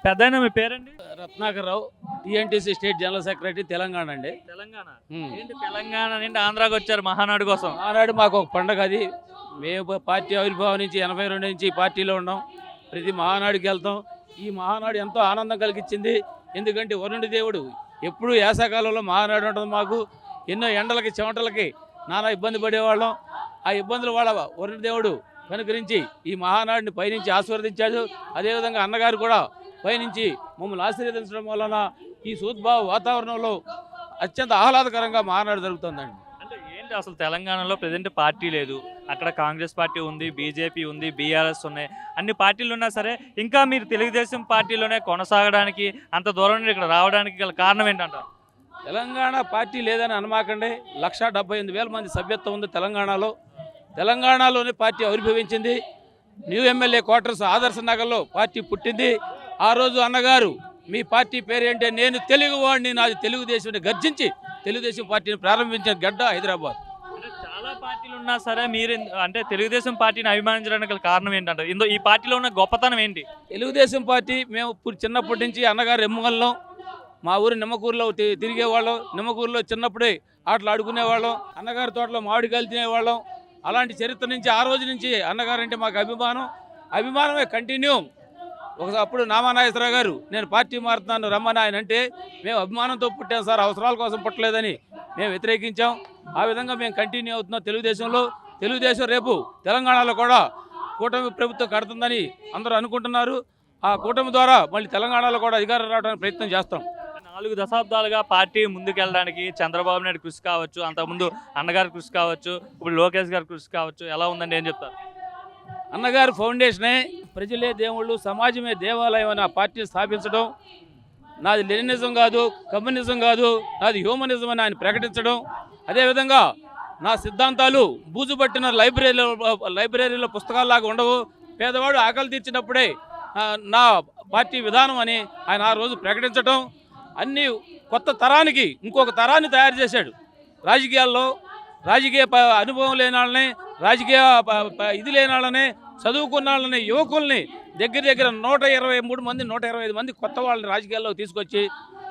పెద్దాయన మీ పేరండి? Ratnakar Rao, TNTC state general secretary, Telangana అండి. తెలంగాణ. ఏంటి తెలంగాణ నుండి ఆంధ్రాకి వచ్చారు మహానాడు కోసం? ఆనాడు మాకు ఒక పండగ అది. మేము పార్టీ ఆవిర్భావం నుంచి 82 నుంచి పార్టీలో ఉన్నాం. ప్రతి మహానాడుకి వెళ్తాం. ఈ మహానాడు ఎంతో ఆనందం కలిగించింది. ఎందుకంటే వరుణుడి దేవుడు ఎప్పుడు వేసవకాలంలో మహానాడు ఉంటుంది. మాకు ఎన్నో ఎండలకి చెమటలకి నానా ఇబ్బంది పడేవాళ్ళం. ఆ ఇబ్బందులు వాళ్ళ వరుణుడి దేవుడు కనుకరించి ఈ మహానాడిని పైనుంచి ఆశీర్వదించాడు. అదేవిధంగా అన్నగారు కూడా పైనుంచి మమ్మల్ని ఆశీర్వదించడం వలన ఈ సూద్భావ వాతావరణంలో అత్యంత ఆహ్లాదకరంగా మహానాడు జరుగుతుందండి. అంటే ఏంటి అసలు తెలంగాణలో ప్రజెంట్ పార్టీ లేదు, అక్కడ కాంగ్రెస్ పార్టీ ఉంది, బీజేపీ ఉంది, బీఆర్ఎస్ ఉన్నాయి, అన్ని పార్టీలు ఉన్నా సరే ఇంకా మీరు తెలుగుదేశం పార్టీలోనే కొనసాగడానికి అంత దూరం నుండి ఇక్కడ రావడానికి గల కారణం ఏంటంటారు? తెలంగాణ పార్టీ లేదని అనమాకండి. 1,78,000 మంది సభ్యత్వం ఉంది తెలంగాణలో. తెలంగాణలోనే పార్టీ ఆవిర్భవించింది. న్యూ ఎమ్మెల్యే క్వార్టర్స్ ఆదర్శ నగర్లో పార్టీ పుట్టింది. ఆ రోజు అన్నగారు మీ పార్టీ పేరు ఏంటంటే నేను తెలుగువాడిని, నాది తెలుగుదేశం గర్జించి తెలుగుదేశం పార్టీని ప్రారంభించిన గడ్డ హైదరాబాద్. అంటే చాలా పార్టీలు ఉన్నా సరే మీరు అంటే తెలుగుదేశం పార్టీని అభిమానించడానికి గల కారణం ఏంటంటారు? ఈ పార్టీలో ఉన్న గొప్పతనం ఏంటి? తెలుగుదేశం పార్టీ మేము చిన్నప్పటి నుంచి అన్నగారు ఎమ్మెల్యేలో మా ఊరు నిమ్మకూరులో తిరిగేవాళ్ళం. నిమ్మకూరులో చిన్నప్పుడే ఆటలు ఆడుకునేవాళ్ళం. అన్నగారి తోటలో మామిడికాయలు తినేవాళ్ళం. అలాంటి చరిత్ర నుంచి ఆ రోజు నుంచి అన్నగారంటే మాకు అభిమానమే కంటిన్యూ. అప్పుడు నామానాగేశ్వరరావు గారు నేను పార్టీ మారుతున్నాను రమ్మని ఆయన అంటే మేము అభిమానంతో పుట్టాం సార్, అవసరాల కోసం పుట్టలేదని మేము వ్యతిరేకించాం. ఆ విధంగా మేము కంటిన్యూ అవుతున్నాం తెలుగుదేశంలో. తెలుగుదేశం రేపు తెలంగాణలో కూడా కూటమి ప్రభుత్వం కడుతుందని అందరూ అనుకుంటున్నారు. ఆ కూటమి ద్వారా మళ్ళీ తెలంగాణలో కూడా అధికారం రావడానికి ప్రయత్నం చేస్తాం. 4 దశాబ్దాలుగా పార్టీ ముందుకెళ్ళడానికి చంద్రబాబు నాయుడు కృషి కావచ్చు, అంతకుముందు అన్నగారి కృషి కావచ్చు, ఇప్పుడు లోకేష్ గారి కృషి కావచ్చు, ఎలా ఉందండి ఏం చెప్తారు? అన్నగారు ఫౌండేషనే ప్రజలే దేవుళ్ళు, సమాజమే దేవాలయం అని ఆ పార్టీని స్థాపించడం, నాది లెనినిజం కాదు, కమ్యూనిజం కాదు, నాది హ్యూమనిజం అని ఆయన ప్రకటించడం, అదేవిధంగా నా సిద్ధాంతాలు బూజుపట్టిన లైబ్రరీలో పుస్తకాల్లాగా ఉండవు, పేదవాడు ఆకలి తీర్చినప్పుడే నా పార్టీ విధానం అని ఆయన ఆ రోజు ప్రకటించడం, అన్ని కొత్త తరానికి ఇంకొక తరాన్ని తయారు చేశాడు. రాజకీయ అనుభవం లేని వాళ్ళని, రాజకీయ ఇది లేని వాళ్ళని, చదువుకున్న వాళ్ళని, యువకుల్ని దగ్గర 123 మంది 125 మంది కొత్త వాళ్ళని రాజకీయాల్లోకి తీసుకొచ్చి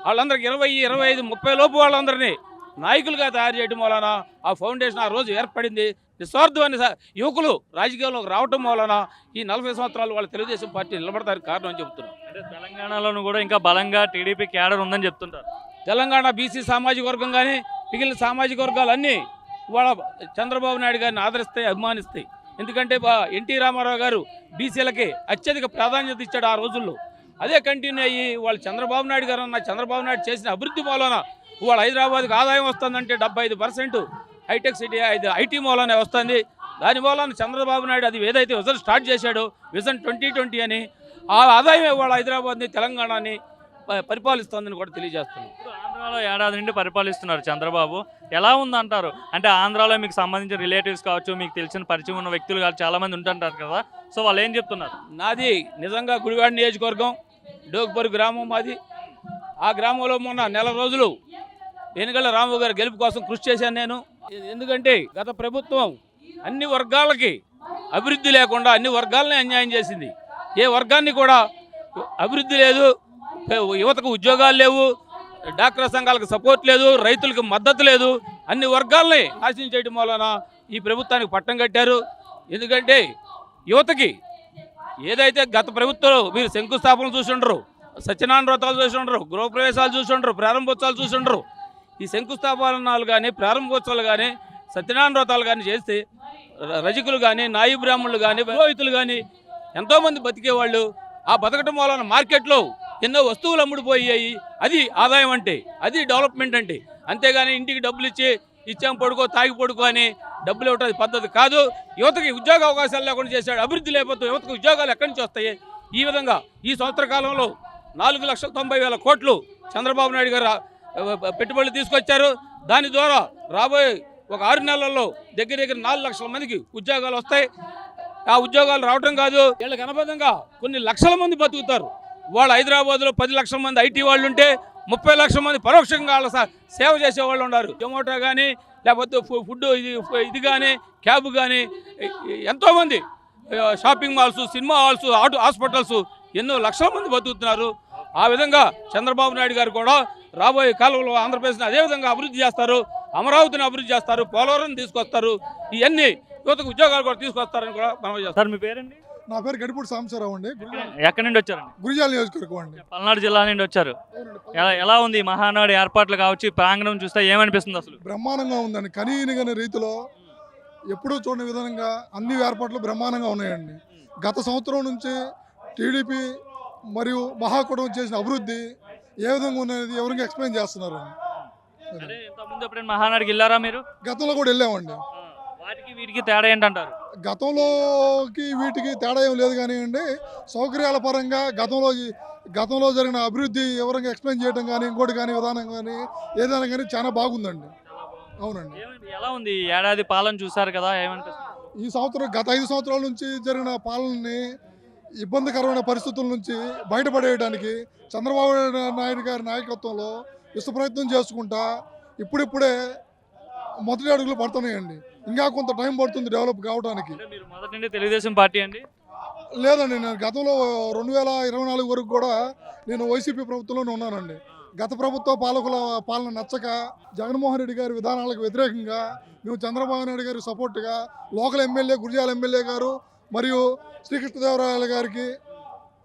వాళ్ళందరికీ 20, 25, 30 లోపు వాళ్ళందరినీ నాయకులుగా తయారు చేయడం వలన ఆ ఫౌండేషన్ ఆ రోజు ఏర్పడింది. నిస్వార్థమైన యువకులు రాజకీయాల్లోకి రావటం వలన ఈ 40 సంవత్సరాలు వాళ్ళ తెలుగుదేశం పార్టీ నిలబడతానికి కారణం అని చెబుతున్నారు. అంటే తెలంగాణలోనూ కూడా ఇంకా బలంగా టీడీపీ క్యాడర్ ఉందని చెప్తుంటారు. తెలంగాణ బీసీ సామాజిక వర్గం కానీ మిగిలిన సామాజిక వర్గాలన్నీ వాళ్ళ చంద్రబాబు నాయుడు గారిని ఆదరిస్తాయి, అభిమానిస్తాయి. ఎందుకంటే ఎన్టీ రామారావు గారు బీసీలకి అత్యధిక ప్రాధాన్యత ఇచ్చాడు ఆ రోజుల్లో. అదే కంటిన్యూ అయ్యి వాళ్ళు చంద్రబాబు నాయుడు గారు చంద్రబాబు నాయుడు చేసిన అభివృద్ధి మూలన వాళ్ళ హైదరాబాద్కి ఆదాయం వస్తుందంటే 75% హైటెక్ సిటీ ఐటీ మూలనే వస్తుంది. దాని మూలన చంద్రబాబు నాయుడు అది ఏదైతే విజన్ స్టార్ట్ చేశాడో విజన్ 2020 అని ఆ ఆదాయం వాళ్ళ హైదరాబాద్ని తెలంగాణని పరిపాలిస్తుందని కూడా తెలియజేస్తున్నాం. ఆంధ్రాలో ఏడాది నుండి పరిపాలిస్తున్నారు చంద్రబాబు, ఎలా ఉందంటారు? అంటే ఆంధ్రాలో మీకు సంబంధించిన రిలేటివ్స్ కావచ్చు, మీకు తెలిసిన పరిచయం ఉన్న వ్యక్తులు కావచ్చు, చాలామంది ఉంటుంటారు కదా, సో వాళ్ళు ఏం చెప్తున్నారు? నాది నిజంగా గుడివాడ నియోజకవర్గం, డోక్పూర్ గ్రామం మాది. ఆ గ్రామంలో మొన్న నెల రోజులు ఎన్నికల రాము గారి గెలుపు కోసం కృషి చేశాను నేను. ఎందుకంటే గత ప్రభుత్వం అన్ని వర్గాలకి అభివృద్ధి లేకుండా అన్ని వర్గాలని అన్యాయం చేసింది. ఏ వర్గాన్ని కూడా అభివృద్ధి లేదు, యువతకు ఉద్యోగాలు లేవు, డాక్టర్ సంఘాలకు సపోర్ట్ లేదు, రైతులకు మద్దతు లేదు, అన్ని వర్గాలని నాశనం చేయడం వలన ఈ ప్రభుత్వానికి పట్టం కట్టారు. ఎందుకంటే యువతకి ఏదైతే గత ప్రభుత్వంలో మీరు శంకుస్థాపనలు చూసి ఉండరు, సత్యనారాయణ వ్రతాలు చూసి ఉండరు, గృహప్రవేశాలు చూసి ఉండరు, ప్రారంభోత్సవాలు చూసి ఉండరు. ఈ శంకుస్థాపనాలు కానీ ప్రారంభోత్సవాలు కానీ సత్యనారాయణ వ్రతాలు కానీ చేస్తే రజకులు కానీ నాయి బ్రాహ్మణులు కానీ పురోహితులు కానీ ఎంతోమంది బతికేవాళ్ళు. ఆ బతకటం వలన మార్కెట్లో ఎన్నో వస్తువులు అమ్ముడుపోయాయి. అది ఆదాయం అంటే, అది డెవలప్మెంట్ అంటే. అంతేగాని ఇంటికి డబ్బులు ఇచ్చాం పడుకో తాగి పడుకో అని డబ్బులు ఇవ్వటం పద్ధతి కాదు. యువతకి ఉద్యోగ అవకాశాలు లేకుండా చేశాడు. అభివృద్ధి లేకపోతే యువతకు ఉద్యోగాలు ఎక్కడి నుంచి వస్తాయి? ఈ విధంగా ఈ సంవత్సర కాలంలో 4,90,000 కోట్లు చంద్రబాబు నాయుడు గారు పెట్టుబడులు తీసుకొచ్చారు. దాని ద్వారా రాబోయే ఒక 6 నెలల్లో దగ్గర 4 లక్షల మందికి ఉద్యోగాలు వస్తాయి. ఆ ఉద్యోగాలు రావడం కాదు, వీళ్ళకి అనుబంధంగా కొన్ని లక్షల మంది బతుకుతారు. వాళ్ళు హైదరాబాద్లో 10 లక్షల మంది ఐటీ వాళ్ళు ఉంటే 30 లక్షల మంది పరోక్షంగా వాళ్ళ సేవ చేసేవాళ్ళు ఉన్నారు. జొమాటో కానీ లేకపోతే ఫుడ్ ఇది కానీ క్యాబ్ కానీ ఎంతోమంది shopping malls, cinema halls, hospitals ఎన్నో లక్షల మంది బతుకుతున్నారు. ఆ విధంగా చంద్రబాబు నాయుడు గారు కూడా రాబోయే కాలంలో ఆంధ్రప్రదేశ్ని అదే విధంగా అభివృద్ధి చేస్తారు, అమరావతిని అభివృద్ధి చేస్తారు, పోలవరం తీసుకొస్తారు, ఇవన్నీ యువతకు ఉద్యోగాలు కూడా తీసుకొస్తారని కూడా మనం చేస్తారు. సార్ మీ పేరండి? నా పేరు గడిపూడి సాంబశివరావు అండి. ఎక్కడి నుండి వచ్చారండి? గురిజాల నియోజకవర్గం అండి. పల్నాడు జిల్లా నుండి వచ్చారు. ఎలా ఉంది ఈ మహానాడు ఏర్పాట్లు కావచ్చు, ఈ ప్రాంగణం చూస్తే ఏమనిపిస్తుంది అసలు? బ్రహ్మాండంగా ఉందండి. కనీనిగని రీతిలో ఎప్పుడూ చూడని విధంగా అన్ని ఏర్పాట్లు బ్రహ్మాండంగా ఉన్నాయండి. గత సంవత్సరం నుంచి టీడీపీ మరియు మహాకూటమి చేసిన అభివృద్ధి ఏ విధంగా ఉన్నది ఎవరికి ఎక్స్ప్లెయిన్ చేస్తున్నారు. అంటే ఇంతకుముందు ఎప్పుడైనా మహానాడుకి వెళ్ళారా మీరు? గతంలో కూడా వెళ్ళామండి. వాటికి వీటికి తేడా ఏంటంటారు? గతంలోకి వీటికి తేడా ఏం లేదు కానివ్వండి, సౌకర్యాల పరంగా గతంలో జరిగిన అభివృద్ధి ఎవరికి ఎక్స్ప్లెయిన్ చేయడం కానీ ఇంకోటి కానీ విధానం కానీ ఏదైనా కానీ చాలా బాగుందండి. అవునండి. ఎలా ఉంది ఈ ఏడాది పాలన చూసారు కదా, ఏమనిపిస్తుంది? ఈ సంవత్సరం గత 5 సంవత్సరాల నుంచి జరిగిన పాలనని ఇబ్బందికరమైన పరిస్థితుల నుంచి బయటపడేయడానికి చంద్రబాబు నాయుడు గారి నాయకత్వంలో విశ్వ ప్రయత్నం చేసుకుంటా ఇప్పుడిప్పుడే మొదటి అడుగులు పడుతున్నాయండి. ఇంకా కొంత టైం పడుతుంది డెవలప్ కావడానికి. మీరు మొదటి నుండి తెలుగుదేశం పార్టీ అండి? లేదండి, నేను గతంలో 2024 వరకు కూడా నేను వైసీపీ ప్రభుత్వంలోనే ఉన్నానండి. గత ప్రభుత్వ పాలకుల పాలన నచ్చక జగన్మోహన్ రెడ్డి గారి విధానాలకు వ్యతిరేకంగా మేము చంద్రబాబు నాయుడు గారికి సపోర్ట్గా లోకల్ ఎమ్మెల్యే గురిజాల ఎమ్మెల్యే గారు మరియు శ్రీకృష్ణదేవరాయల గారికి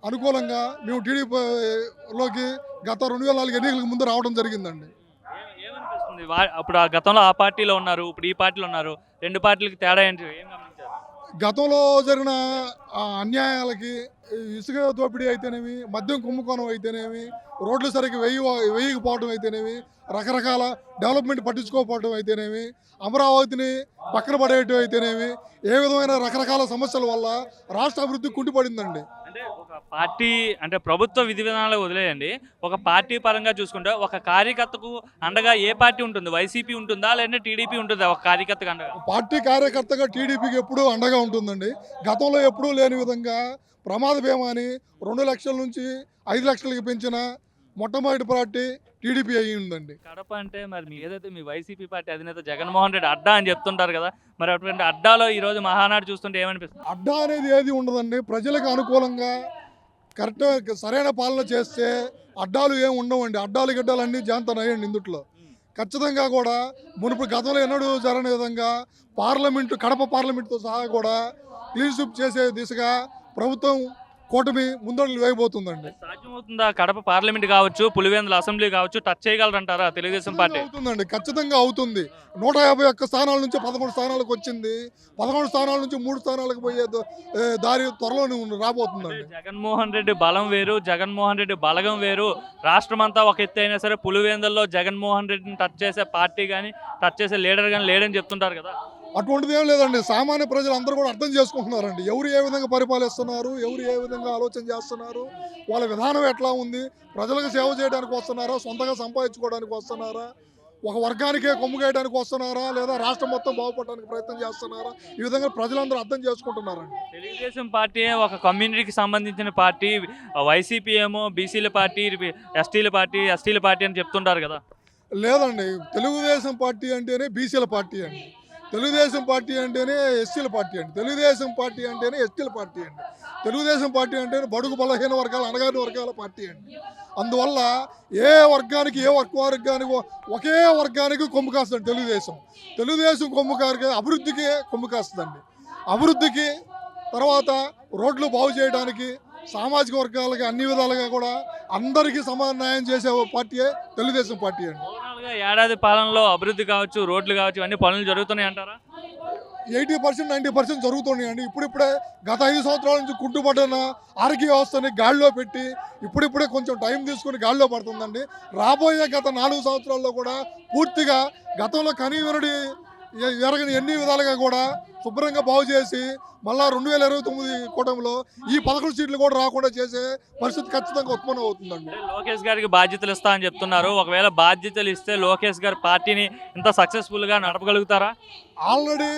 అనుకూలంగా మేము టీడీపీలోకి గత 2004 ఎన్నికలకు ముందు రావడం జరిగిందండి. ఏమనిపిస్తుంది? అప్పుడు ఆ గతంలో ఆ పార్టీలో ఉన్నారు, ఇప్పుడు ఈ పార్టీలో ఉన్నారు, రెండు పార్టీలకి తేడా ఏంటి, ఏం గమనించారు? గతంలో జరిగిన అన్యాయాలకి ఇసుక దోపిడీ అయితేనేమి, మద్యం కుంభకోణం అయితేనేమి, రోడ్లు సరిగ్గా వేయకపోవడం అయితేనేమి, రకరకాల డెవలప్మెంట్ పట్టించుకోకపోవడం అయితేనేమి, అమరావతిని పక్కన పడేయటం అయితేనేమి, ఏ విధమైన రకరకాల సమస్యల వల్ల రాష్ట్ర అభివృద్ధి కుంటుపడిందండి. అంటే ఒక పార్టీ అంటే ప్రభుత్వ విధి విధానాలు వదిలేయండి, ఒక పార్టీ పరంగా చూసుకుంటే ఒక కార్యకర్తకు అండగా ఏ పార్టీ ఉంటుంది? వైసీపీ ఉంటుందా లేదంటే టీడీపీ ఉంటుందా ఒక కార్యకర్తకు అండగా? పార్టీ కార్యకర్తగా టీడీపీకి ఎప్పుడూ అండగా ఉంటుందండి. గతంలో ఎప్పుడూ లేని విధంగా ప్రమాద బీమాని 2 లక్షల నుంచి 5 లక్షలకి పెంచిన మొట్టమొదటి పార్టీ టీడీపీ అయ్యి ఉందండి. కడప అంటే మరి మీ ఏదైతే మీ వైసీపీ పార్టీ అధినేత జగన్మోహన్ రెడ్డి అడ్డా అని చెప్తుంటారు కదా, మరి అటువంటి అడ్డాలో ఈరోజు మహానాడు చూస్తుంటే ఏమనిపిస్తుంది? అడ్డా అనేది ఏది ఉండదండి. ప్రజలకు అనుకూలంగా కరెక్ట్ సరైన పాలన చేస్తే అడ్డాలు ఏమి ఉండవండి. అడ్డాలు గిడ్డాలు అన్నీ జాంతనయ్యండి ఇందుట్లో. ఖచ్చితంగా కూడా మునుపు గతంలో ఎన్నడూ జరగని విధంగా కడప పార్లమెంటుతో సహా కూడా క్లీన్ స్వీప్ చేసే దిశగా ప్రభుత్వం కూటమి ముందడుగులు వేయబోతుందండి. సాధ్యమవుతుందా? కడప పార్లమెంట్ కావచ్చు, పులివెందుల అసెంబ్లీ కావచ్చు, టచ్ చేయగలరంటారా తెలుగుదేశం పార్టీ? అవుతుందండి, ఖచ్చితంగా అవుతుంది. 151 స్థానాల నుంచి 13 స్థానాలకు వచ్చింది. 11 స్థానాల నుంచి 3 స్థానాలకు పోయే దారి త్వరలోనే రాబోతుందండి. జగన్మోహన్ రెడ్డి బలం వేరు, జగన్మోహన్ రెడ్డి బలగం వేరు. రాష్ట్రం అంతా ఒక ఎత్తు అయినా సరే పులివెందుల్లో జగన్మోహన్ రెడ్డిని టచ్ చేసే పార్టీ కానీ టచ్ చేసే లీడర్ కానీ లేడని చెప్తుంటారు కదా. అటువంటిది ఏం లేదండి. సామాన్య ప్రజలు అందరూ కూడా అర్థం చేసుకుంటున్నారండి. ఎవరు ఏ విధంగా పరిపాలిస్తున్నారు, ఎవరు ఏ విధంగా ఆలోచన చేస్తున్నారు, వాళ్ళ విధానం ఎట్లా ఉంది, ప్రజలకు సేవ చేయడానికి వస్తున్నారా, సొంతంగా సంపాదించుకోవడానికి వస్తున్నారా, ఒక వర్గానికే కొమ్ముగేయడానికి వస్తున్నారా, లేదా రాష్ట్రం మొత్తం బాగుపడడానికి ప్రయత్నం చేస్తున్నారా, ఈ విధంగా ప్రజలందరూ అర్థం చేసుకుంటున్నారండి. తెలుగుదేశం పార్టీ ఒక కమ్యూనిటీకి సంబంధించిన పార్టీ, వైసీపీ ఏమో బీసీల పార్టీ, ఎస్టీల పార్టీ అని చెప్తుంటారు కదా. లేదండి, తెలుగుదేశం పార్టీ అంటేనే బీసీల పార్టీ అండి. తెలుగుదేశం పార్టీ అంటేనే ఎస్సీల పార్టీ అండి. తెలుగుదేశం పార్టీ అంటేనే ఎస్టీల పార్టీ అండి. తెలుగుదేశం పార్టీ అంటేనే బడుగు బలహీన వర్గాల అణగారిన వర్గాల పార్టీ అండి. అందువల్ల ఏ వర్గానికి ఒకే వర్గానికి కొమ్ము కాస్తుంది తెలుగుదేశం కొమ్ము కారికి అభివృద్ధికి కొమ్ము కాస్తుందండి. అభివృద్ధికి తర్వాత రోడ్లు బాగు చేయడానికి, సామాజిక వర్గాలకి అన్ని విధాలుగా కూడా అందరికీ సమాన న్యాయం చేసే పార్టీయే తెలుగుదేశం పార్టీ అండి. ఏడాది పాలనలో అభివృద్ధి కావచ్చు, రోడ్లు కావచ్చు, ఇవన్నీ పనులు జరుగుతున్నాయి అంటారా? 80% 90% జరుగుతున్నాయండి. ఇప్పుడిప్పుడే గత 5 సంవత్సరాల నుంచి కుంటుపడిన ఆరోగ్య వ్యవస్థని గాడిలో పెట్టి ఇప్పుడిప్పుడే కొంచెం టైం తీసుకుని గాడిలో పడుతుందండి. రాబోయే గత 4 సంవత్సరాల్లో కూడా పూర్తిగా గతంలో కనీవినడి ఎరగని ఎన్ని విధాలుగా కూడా శుభ్రంగా బాగు చేసి మళ్ళా 2029 కూటమిలో ఈ 11 సీట్లు కూడా రాకుండా చేసే పరిస్థితి ఖచ్చితంగా ఉత్పన్నం అవుతుందండి. లోకేష్ గారికి బాధ్యతలు ఇస్తా అని చెప్తున్నారు. ఒకవేళ బాధ్యతలు ఇస్తే లోకేష్ గారి పార్టీని ఇంత సక్సెస్ఫుల్గా నడపగలుగుతారా? ఆల్రెడీ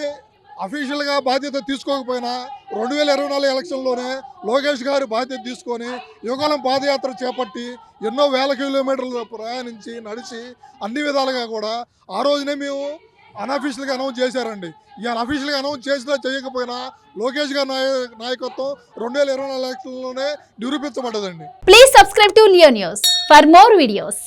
అఫీషియల్గా బాధ్యత తీసుకోకపోయినా 2024 ఎలక్షన్లోనే లోకేష్ గారు బాధ్యత తీసుకొని యుగళం పాదయాత్ర చేపట్టి ఎన్నో వేల కిలోమీటర్లు ప్రయాణించి నడిచి అన్ని విధాలుగా కూడా ఆ రోజునే మేము అన్అఫీషియల్గా అనౌన్స్ చేశారండి. ఈ అన్అఫీషియల్గా అనౌన్స్ చేసినా చేయకపోయినా లోకేష్ గారి నాయకత్వం 2024 ఎలక్షన్లోనే నిరూపించబడ్డదండి. Please subscribe to Leo News for more videos.